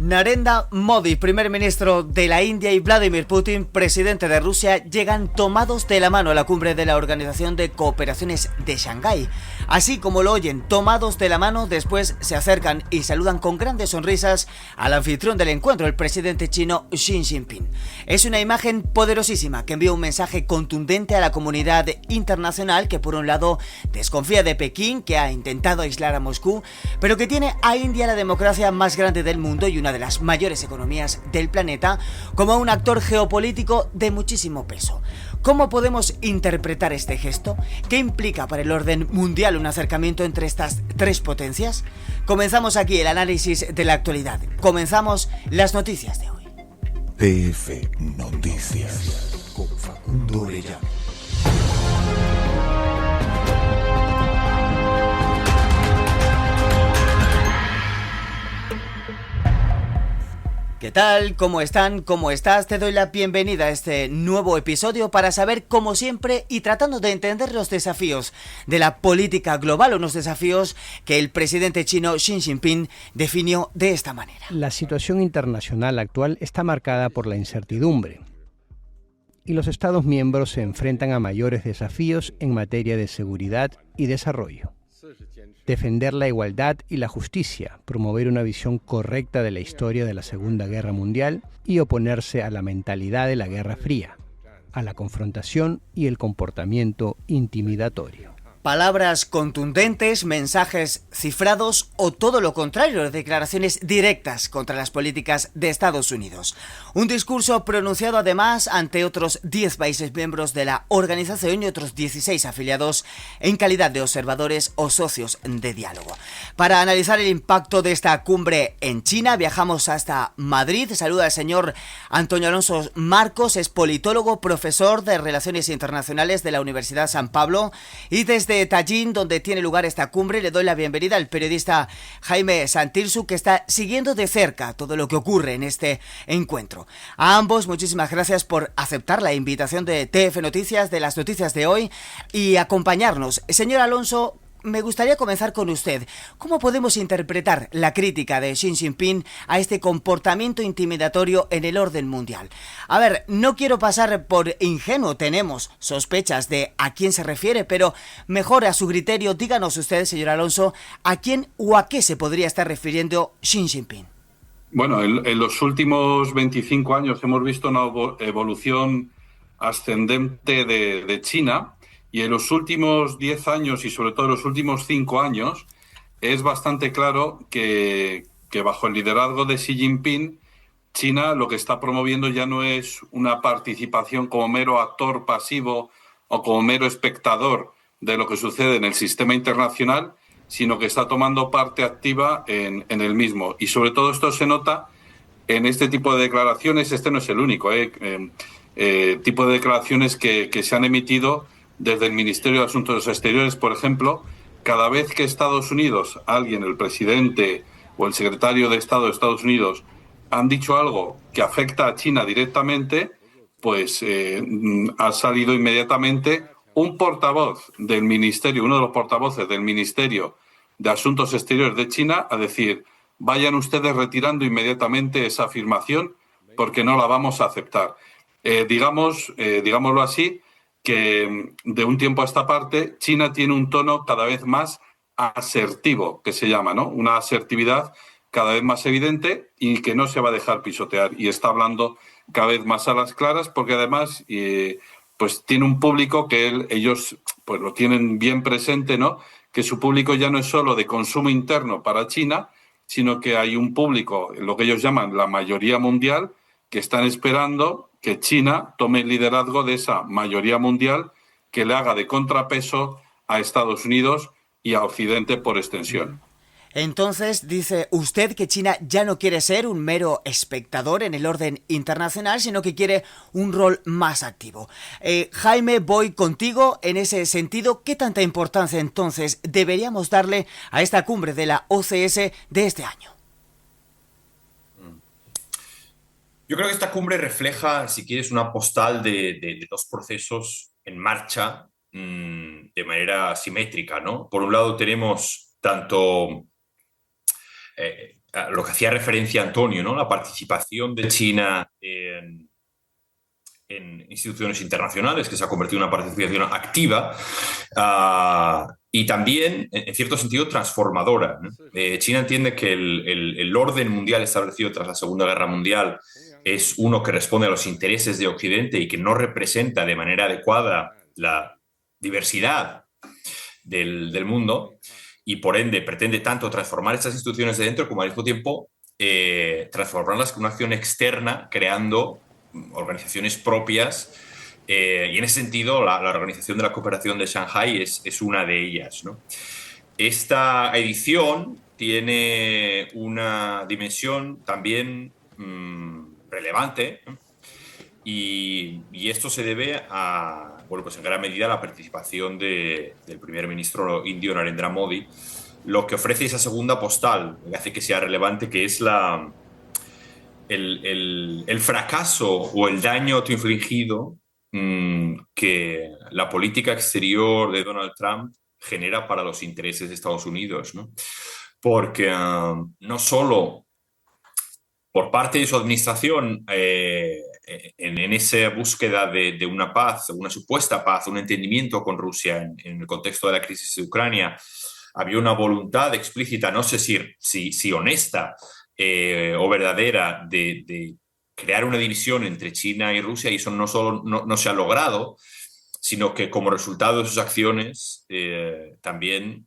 Narendra Modi, primer ministro de la India, y Vladimir Putin, presidente de Rusia, llegan tomados de la mano a la cumbre de la Organización de Cooperaciones de Shanghái. Así como lo oyen, tomados de la mano, después se acercan y saludan con grandes sonrisas al anfitrión del encuentro, el presidente chino Xi Jinping. Es una imagen poderosísima que envía un mensaje contundente a la comunidad internacional que, por un lado, desconfía de Pekín, que ha intentado aislar a Moscú, pero que tiene a India, la democracia más grande del mundo y una de las mayores economías del planeta, como un actor geopolítico de muchísimo peso. ¿Cómo podemos interpretar este gesto? ¿Qué implica para el orden mundial un acercamiento entre estas tres potencias? Comenzamos aquí el análisis de la actualidad. Comenzamos las noticias de hoy. TF Noticias con Facundo Orellana. ¿Qué tal? ¿Cómo están? ¿Cómo estás? Te doy la bienvenida a este nuevo episodio para saber, como siempre, y tratando de entender los desafíos de la política global, unos desafíos que el presidente chino Xi Jinping definió de esta manera. La situación internacional actual está marcada por la incertidumbre y los Estados miembros se enfrentan a mayores desafíos en materia de seguridad y desarrollo. Defender la igualdad y la justicia, promover una visión correcta de la historia de la Segunda Guerra Mundial y oponerse a la mentalidad de la Guerra Fría, a la confrontación y el comportamiento intimidatorio. Palabras contundentes, mensajes cifrados o todo lo contrario, declaraciones directas contra las políticas de Estados Unidos. Un discurso pronunciado además ante otros 10 países miembros de la organización y otros 16 afiliados en calidad de observadores o socios de diálogo. Para analizar el impacto de esta cumbre en China, viajamos hasta Madrid. Saluda al señor Antonio Alonso Marcos, es politólogo, profesor de Relaciones Internacionales de la Universidad San Pablo, y desde Tallin, donde tiene lugar esta cumbre, le doy la bienvenida al periodista Jaime Santirsu, que está siguiendo de cerca todo lo que ocurre en este encuentro. A ambos, muchísimas gracias por aceptar la invitación de TF Noticias, de las noticias de hoy, y acompañarnos. Señor Alonso, me gustaría comenzar con usted. ¿Cómo podemos interpretar la crítica de Xi Jinping a este comportamiento intimidatorio en el orden mundial? A ver, no quiero pasar por ingenuo, tenemos sospechas de a quién se refiere, pero mejor a su criterio, díganos usted, señor Alonso, a quién o a qué se podría estar refiriendo Xi Jinping. Bueno, en los últimos 25 años hemos visto una evolución ascendente de China. Y en los últimos 10 años y sobre todo en los últimos 5 años es bastante claro que bajo el liderazgo de Xi Jinping, China lo que está promoviendo ya no es una participación como mero actor pasivo o como mero espectador de lo que sucede en el sistema internacional, sino que está tomando parte activa en el mismo. Y sobre todo esto se nota en este tipo de declaraciones. Este no es el único tipo de declaraciones que se han emitido desde el Ministerio de Asuntos Exteriores. Por ejemplo, cada vez que Estados Unidos, alguien, el presidente o el secretario de Estado de Estados Unidos, han dicho algo que afecta a China directamente, pues ha salido inmediatamente un portavoz del Ministerio, uno de los portavoces del Ministerio de Asuntos Exteriores de China, a decir: vayan ustedes retirando inmediatamente esa afirmación porque no la vamos a aceptar. Digámoslo así, que de un tiempo a esta parte China tiene un tono cada vez más asertivo, que se llama, ¿no? Una asertividad cada vez más evidente y que no se va a dejar pisotear. Y está hablando cada vez más a las claras, porque además pues tiene un público que ellos pues lo tienen bien presente, ¿no? Que su público ya no es solo de consumo interno para China, sino que hay un público, lo que ellos llaman la mayoría mundial, que están esperando que China tome el liderazgo de esa mayoría mundial, que le haga de contrapeso a Estados Unidos y a Occidente por extensión. Entonces, dice usted que China ya no quiere ser un mero espectador en el orden internacional, sino que quiere un rol más activo. Jaime, voy contigo en ese sentido. ¿Qué tanta importancia entonces deberíamos darle a esta cumbre de la OCS de este año? Yo creo que esta cumbre refleja, si quieres, una postal de dos procesos en marcha de manera simétrica, ¿no? Por un lado tenemos tanto lo que hacía referencia Antonio, ¿no? La participación de China en instituciones internacionales, que se ha convertido en una participación activa, y también, en cierto sentido, transformadora, ¿no? China entiende que el orden mundial establecido tras la Segunda Guerra Mundial es uno que responde a los intereses de Occidente y que no representa de manera adecuada la diversidad del mundo, y por ende pretende tanto transformar estas instituciones de dentro como al mismo tiempo transformarlas con una acción externa, creando organizaciones propias, y en ese sentido la Organización de la Cooperación de Shanghái es una de ellas, ¿no? Esta edición tiene una dimensión también relevante, ¿no? Y esto se debe a, bueno, pues en gran medida a la participación del primer ministro indio Narendra Modi, lo que ofrece esa segunda postal, que hace que sea relevante, que es el fracaso o el daño autoinfligido que la política exterior de Donald Trump genera para los intereses de Estados Unidos, ¿no? Porque no solo por parte de su administración, en esa búsqueda de una paz, una supuesta paz, un entendimiento con Rusia en el contexto de la crisis de Ucrania, había una voluntad explícita, no sé si honesta o verdadera, de crear una división entre China y Rusia, y eso no solo no se ha logrado, sino que como resultado de sus acciones también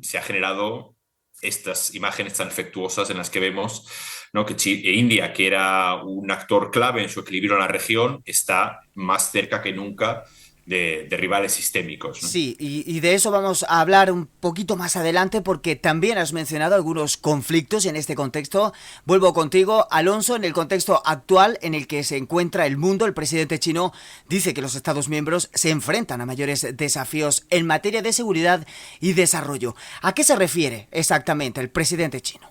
se ha generado estas imágenes tan afectuosas en las que vemos, ¿no?, que India, que era un actor clave en su equilibrio en la región, está más cerca que nunca de rivales sistémicos, ¿no? Sí, y de eso vamos a hablar un poquito más adelante, porque también has mencionado algunos conflictos en este contexto. Vuelvo contigo, Alonso. En el contexto actual en el que se encuentra el mundo, el presidente chino dice que los Estados miembros se enfrentan a mayores desafíos en materia de seguridad y desarrollo. ¿A qué se refiere exactamente el presidente chino?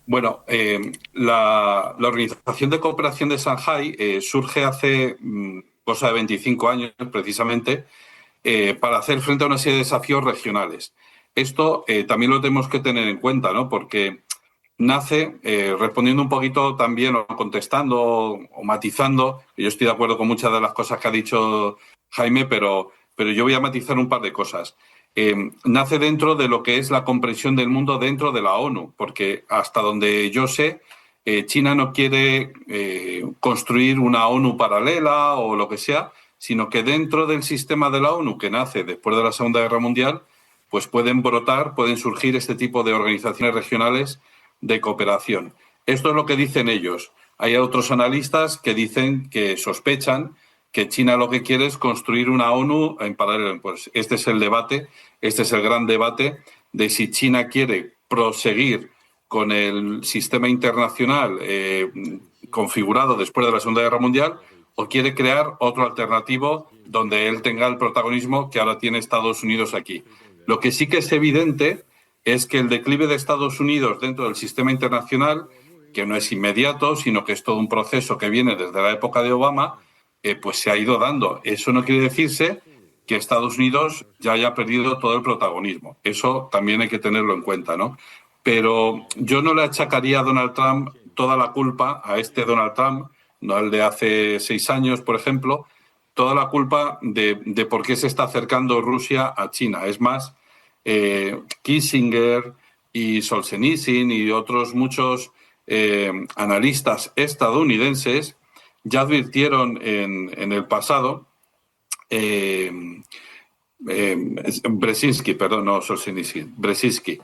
Bueno, la Organización de Cooperación de Shanghái surge hace cosa de 25 años precisamente, para hacer frente a una serie de desafíos regionales. Esto también lo tenemos que tener en cuenta, ¿no? Porque nace respondiendo un poquito también, o contestando o matizando. Yo estoy de acuerdo con muchas de las cosas que ha dicho Jaime, pero yo voy a matizar un par de cosas. Nace dentro de lo que es la comprensión del mundo dentro de la ONU, porque hasta donde yo sé, China no quiere construir una ONU paralela o lo que sea, sino que dentro del sistema de la ONU, que nace después de la Segunda Guerra Mundial, pues pueden surgir este tipo de organizaciones regionales de cooperación. Esto es lo que dicen ellos. Hay otros analistas que dicen, que sospechan que China lo que quiere es construir una ONU en paralelo. Pues este es el debate, este es el gran debate de si China quiere proseguir con el sistema internacional configurado después de la Segunda Guerra Mundial, o quiere crear otro alternativo donde él tenga el protagonismo que ahora tiene Estados Unidos aquí. Lo que sí que es evidente es que el declive de Estados Unidos dentro del sistema internacional, que no es inmediato, sino que es todo un proceso que viene desde la época de Obama, pues se ha ido dando. Eso no quiere decirse que Estados Unidos ya haya perdido todo el protagonismo. Eso también hay que tenerlo en cuenta, ¿no? Pero yo no le achacaría a Donald Trump toda la culpa, a este Donald Trump, no al de hace 6 años, por ejemplo, toda la culpa de por qué se está acercando Rusia a China. Es más, Kissinger y Solzhenitsyn y otros muchos analistas estadounidenses ya advirtieron en el pasado, Brzezinski, perdón, no Solzhenitsyn, Brzezinski,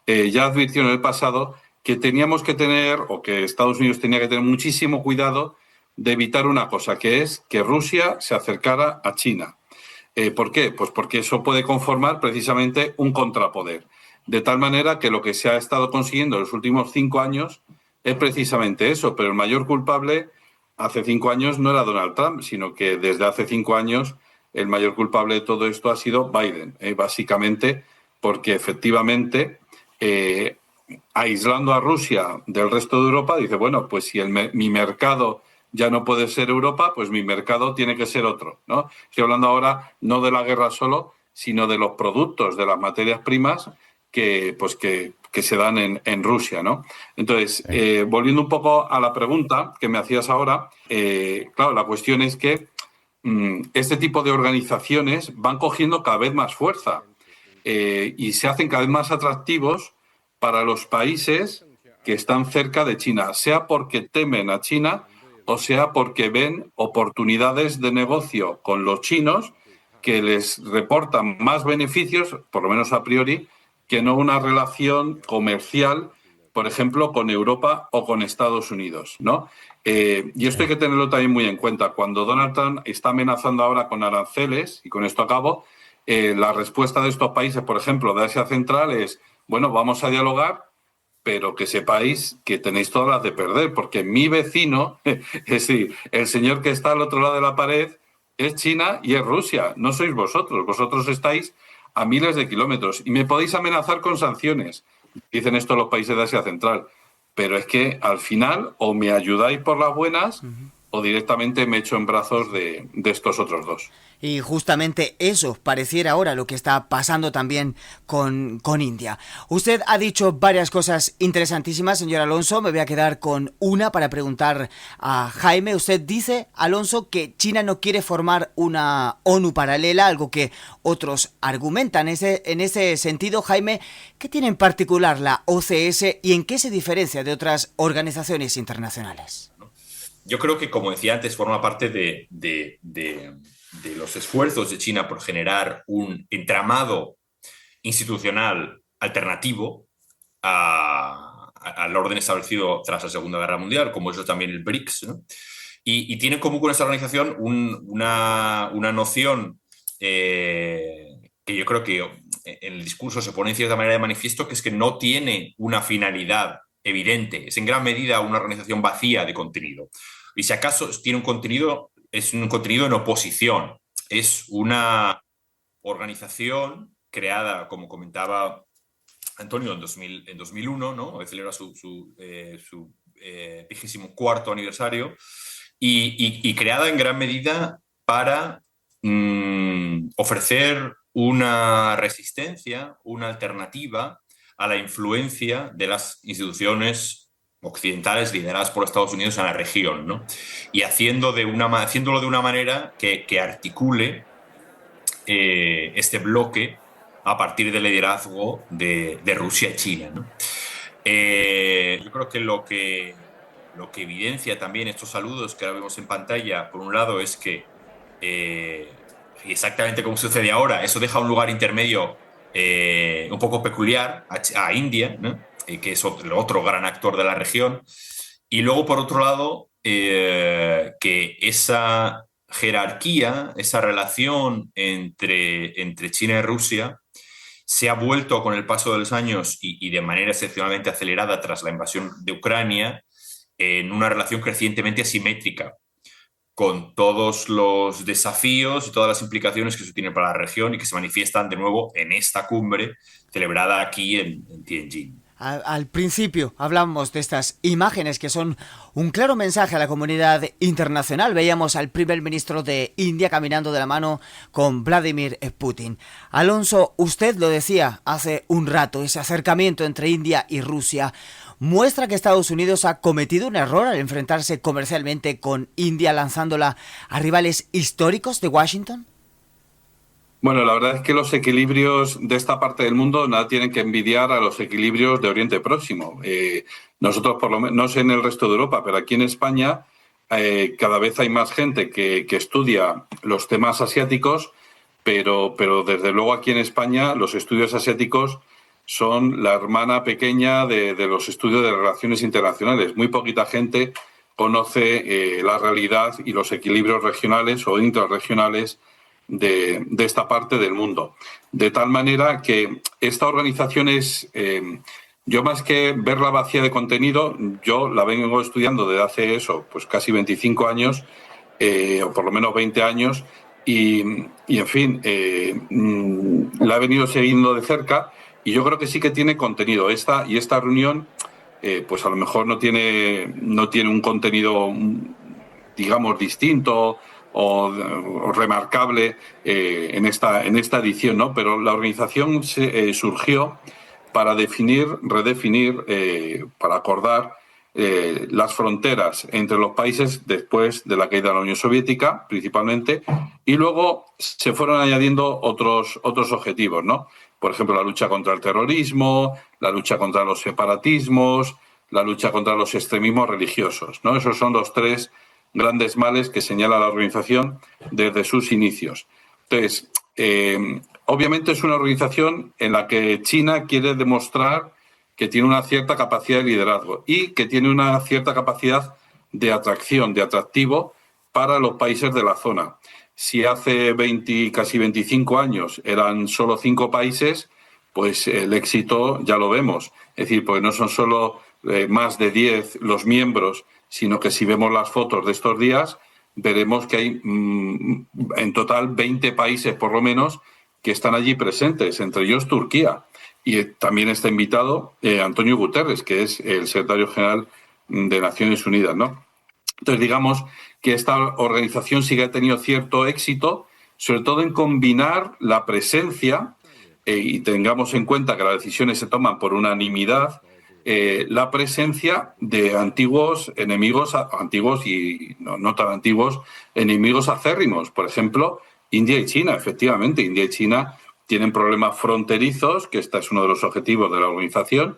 ya advirtió en el pasado que teníamos que tener, o que Estados Unidos tenía que tener muchísimo cuidado de evitar una cosa, que es que Rusia se acercara a China. ¿Por qué? Pues porque eso puede conformar precisamente un contrapoder. De tal manera que lo que se ha estado consiguiendo en los últimos 5 años es precisamente eso, pero el mayor culpable hace 5 años no era Donald Trump, sino que desde hace 5 años el mayor culpable de todo esto ha sido Biden, básicamente porque efectivamente, aislando a Rusia del resto de Europa, dice, bueno, pues si mi mercado ya no puede ser Europa, pues mi mercado tiene que ser otro, ¿no? Estoy hablando ahora no de la guerra solo, sino de los productos, de las materias primas que que se dan en Rusia, ¿no? Entonces, volviendo un poco a la pregunta que me hacías ahora, claro, la cuestión es que este tipo de organizaciones van cogiendo cada vez más fuerza y se hacen cada vez más atractivos para los países que están cerca de China, sea porque temen a China o sea porque ven oportunidades de negocio con los chinos que les reportan más beneficios, por lo menos a priori, que no una relación comercial, por ejemplo, con Europa o con Estados Unidos, ¿no? Y esto hay que tenerlo también muy en cuenta. Cuando Donald Trump está amenazando ahora con aranceles, y con esto acabo, la respuesta de estos países, por ejemplo, de Asia Central es, bueno, vamos a dialogar, pero que sepáis que tenéis todas las de perder, porque mi vecino, es decir, el señor que está al otro lado de la pared, es China y es Rusia, no sois vosotros. Vosotros estáis a miles de kilómetros y me podéis amenazar con sanciones. Dicen esto los países de Asia Central. Pero es que al final o me ayudáis por las buenas o directamente me echo en brazos de estos otros dos. Y justamente eso pareciera ahora lo que está pasando también con India. Usted ha dicho varias cosas interesantísimas, señor Alonso. Me voy a quedar con una para preguntar a Jaime. Usted dice, Alonso, que China no quiere formar una ONU paralela, algo que otros argumentan. En ese sentido, Jaime, ¿qué tiene en particular la OCS y en qué se diferencia de otras organizaciones internacionales? Yo creo que, como decía antes, forma parte de los esfuerzos de China por generar un entramado institucional alternativo al orden establecido tras la Segunda Guerra Mundial, como es también el BRICS, ¿no? Y tiene en común con esa organización una noción que yo creo que en el discurso se pone en cierta manera de manifiesto, que es que no tiene una finalidad evidente, es en gran medida una organización vacía de contenido. Y si acaso tiene un contenido, es un contenido en oposición. Es una organización creada, como comentaba Antonio, en 2001, ¿no? Hoy celebra su 24º aniversario, y creada en gran medida para ofrecer una resistencia, una alternativa a la influencia de las instituciones occidentales lideradas por Estados Unidos en la región, ¿no? Y haciéndolo de una manera que articule este bloque a partir del liderazgo de Rusia y China, ¿no? Yo creo que lo que evidencia también estos saludos que ahora vemos en pantalla, por un lado, es que exactamente como sucede ahora, eso deja un lugar intermedio un poco peculiar a India, ¿no? Que es otro gran actor de la región. Y luego, por otro lado, que esa jerarquía, esa relación entre China y Rusia se ha vuelto con el paso de los años y de manera excepcionalmente acelerada tras la invasión de Ucrania en una relación crecientemente asimétrica, con todos los desafíos y todas las implicaciones que eso tiene para la región y que se manifiestan de nuevo en esta cumbre celebrada aquí en Tianjin. Al principio hablamos de estas imágenes que son un claro mensaje a la comunidad internacional. Veíamos al primer ministro de India caminando de la mano con Vladimir Putin. Alonso, usted lo decía hace un rato, ese acercamiento entre India y Rusia muestra que Estados Unidos ha cometido un error al enfrentarse comercialmente con India, lanzándola a rivales históricos de Washington. Bueno, la verdad es que los equilibrios de esta parte del mundo nada tienen que envidiar a los equilibrios de Oriente Próximo. Nosotros, por lo menos, no sé en el resto de Europa, pero aquí en España cada vez hay más gente que estudia los temas asiáticos, pero desde luego aquí en España los estudios asiáticos son la hermana pequeña de los estudios de relaciones internacionales. Muy poquita gente conoce la realidad y los equilibrios regionales o intrarregionales de esta parte del mundo. De tal manera que esta organización es, yo más que verla vacía de contenido, yo la vengo estudiando desde hace eso, pues casi 25 años, o por lo menos 20 años, y en fin, la he venido siguiendo de cerca y yo creo que sí que tiene contenido. Esta reunión, pues a lo mejor no tiene un contenido, digamos, distinto o remarcable en esta edición, ¿no? Pero la organización surgió para redefinir, para acordar las fronteras entre los países después de la caída de la Unión Soviética, principalmente, y luego se fueron añadiendo otros objetivos, ¿no? Por ejemplo, la lucha contra el terrorismo, la lucha contra los separatismos, la lucha contra los extremismos religiosos, ¿no? Esos son los 3 grandes males que señala la organización desde sus inicios. Entonces, obviamente es una organización en la que China quiere demostrar que tiene una cierta capacidad de liderazgo y que tiene una cierta capacidad de atracción, de atractivo para los países de la zona. Si hace casi 25 años eran solo 5 países, pues el éxito ya lo vemos. Es decir, pues no son solo más de 10 los miembros, sino que si vemos las fotos de estos días, veremos que hay en total 20 países por lo menos que están allí presentes, entre ellos Turquía. Y también está invitado Antonio Guterres, que es el secretario general de Naciones Unidas, ¿no? Entonces, digamos que esta organización sí que ha tenido cierto éxito, sobre todo en combinar la presencia, y tengamos en cuenta que las decisiones se toman por unanimidad, la presencia de antiguos enemigos, antiguos y no tan antiguos, enemigos acérrimos. Por ejemplo, India y China, efectivamente. India y China tienen problemas fronterizos, que este es uno de los objetivos de la organización,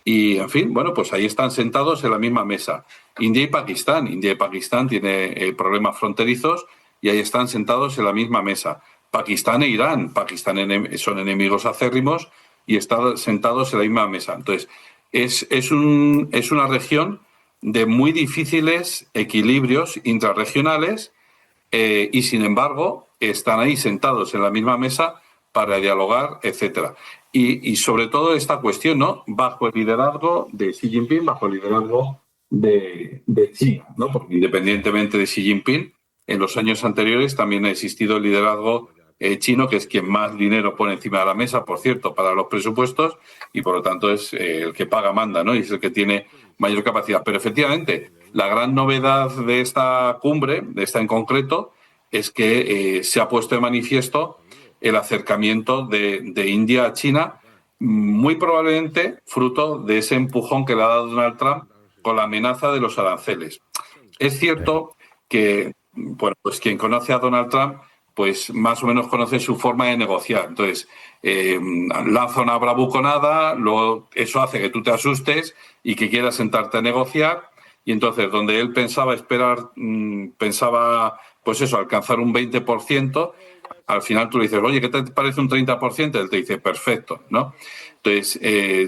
y, en fin, bueno, pues ahí están sentados en la misma mesa. India y Pakistán tienen problemas fronterizos y ahí están sentados en la misma mesa. Pakistán e Irán, son enemigos acérrimos y están sentados en la misma mesa. Entonces, es una región de muy difíciles equilibrios intrarregionales y, sin embargo, están ahí sentados en la misma mesa para dialogar, etcétera. Y sobre todo esta cuestión, ¿no? Bajo el liderazgo de Xi Jinping, bajo el liderazgo de China, ¿no? Porque independientemente de Xi Jinping, en los años anteriores también ha existido el liderazgo chino, que es quien más dinero pone encima de la mesa, por cierto, para los presupuestos, y por lo tanto es el que paga manda, ¿no? Y es el que tiene mayor capacidad. Pero efectivamente, la gran novedad de esta cumbre, de esta en concreto, es que se ha puesto de manifiesto el acercamiento de India a China, muy probablemente fruto de ese empujón que le ha dado Donald Trump con la amenaza de los aranceles. Es cierto que, bueno, pues quien conoce a Donald Trump, pues más o menos conoce su forma de negociar. Entonces, lanza una bravuconada, luego eso hace que tú te asustes y que quieras sentarte a negociar, y entonces donde él pensaba pues eso, alcanzar un 20%, al final tú le dices, oye, ¿qué te parece un 30%? Él te dice, perfecto, ¿no? Entonces,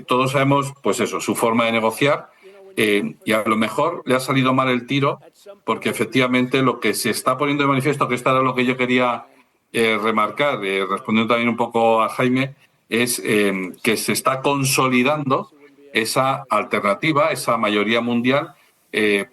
todos sabemos, pues eso, su forma de negociar, y a lo mejor le ha salido mal el tiro, porque efectivamente lo que se está poniendo de manifiesto, que esto era lo que yo quería remarcar, respondiendo también un poco a Jaime, es que se está consolidando esa alternativa, esa mayoría mundial,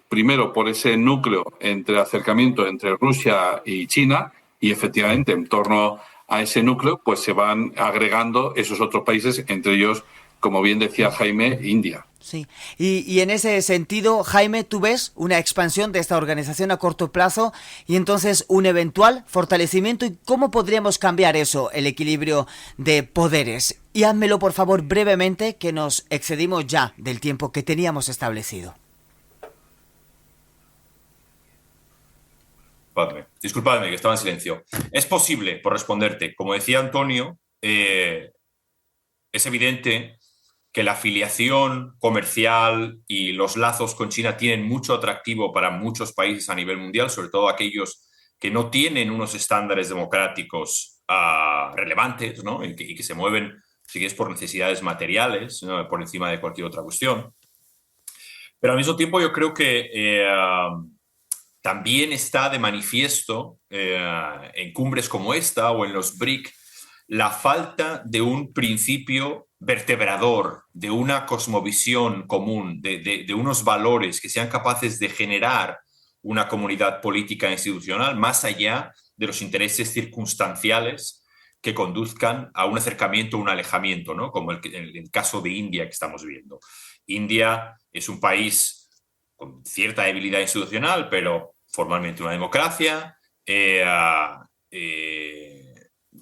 primero por ese núcleo entre acercamiento entre Rusia y China, y efectivamente en torno a ese núcleo pues se van agregando esos otros países, entre ellos, como bien decía Jaime, India. Sí, y en ese sentido, Jaime, ¿tú ves una expansión de esta organización a corto plazo y entonces un eventual fortalecimiento? ¿Y cómo podríamos cambiar eso, el equilibrio de poderes? Y házmelo, por favor, brevemente, que nos excedimos ya del tiempo que teníamos establecido. Disculpadme, que estaba en silencio. Es posible, por responderte, como decía Antonio, es evidente que la afiliación comercial y los lazos con China tienen mucho atractivo para muchos países a nivel mundial, sobre todo aquellos que no tienen unos estándares democráticos relevantes, ¿no? y que se mueven, si quieres, por necesidades materiales, ¿no? Por encima de cualquier otra cuestión. Pero al mismo tiempo yo creo que también está de manifiesto en cumbres como esta o en los BRIC la falta de un principio vertebrador, de una cosmovisión común, de unos valores que sean capaces de generar una comunidad política e institucional más allá de los intereses circunstanciales que conduzcan a un acercamiento o un alejamiento, ¿no? Como en el caso de India que estamos viendo. India es un país con cierta debilidad institucional, pero formalmente una democracia,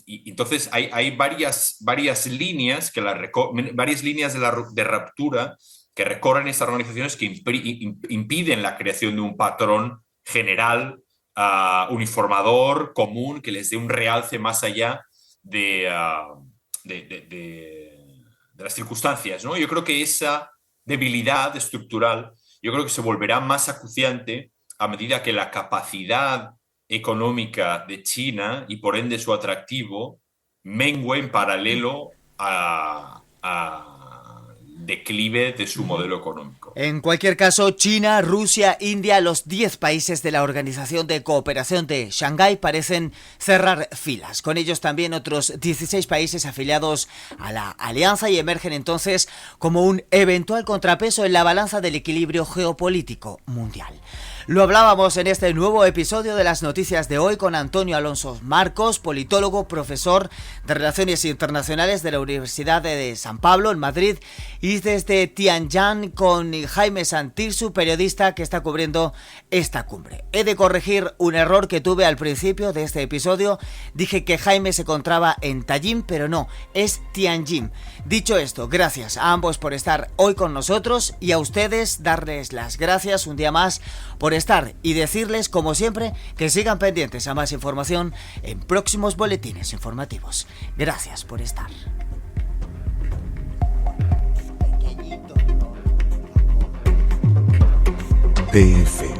y y entonces hay varias líneas, varias líneas de ruptura que recorren estas organizaciones que impiden la creación de un patrón general, uniformador, común, que les dé un realce más allá de las circunstancias, ¿no? Yo creo que esa debilidad estructural, yo creo que se volverá más acuciante a medida que la capacidad económica de China y por ende su atractivo mengue en paralelo al declive de su modelo económico. En cualquier caso, China, Rusia, India, los 10 países de la Organización de Cooperación de Shanghái parecen cerrar filas. Con ellos también otros 16 países afiliados a la alianza y emergen entonces como un eventual contrapeso en la balanza del equilibrio geopolítico mundial. Lo hablábamos en este nuevo episodio de las noticias de hoy con Antonio Alonso Marcos, politólogo, profesor de Relaciones Internacionales de la Universidad de San Pablo en Madrid, y desde Tianjin con Jaime Santirsu, periodista que está cubriendo esta cumbre. He de corregir un error que tuve al principio de este episodio. Dije que Jaime se encontraba en Tallin, pero no, es Tianjin. Dicho esto, gracias a ambos por estar hoy con nosotros y a ustedes darles las gracias un día más por estar y decirles, como siempre, que sigan pendientes a más información en próximos boletines informativos. Gracias por estar. PF